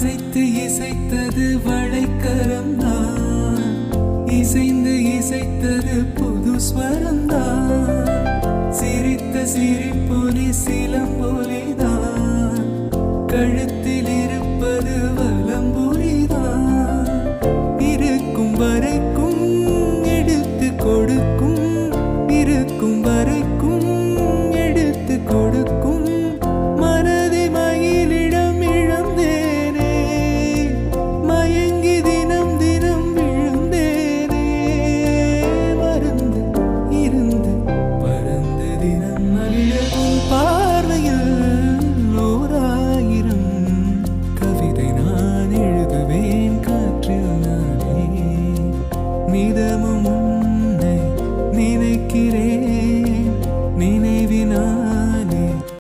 அசைத்து இசைத்தது வளைக்கரம்தான், இசைந்து இசைத்தது புது ஸ்வரம்தான். சிரித்த சிரிப்பொலி சிலம்பொலிதான், கழுத்தில்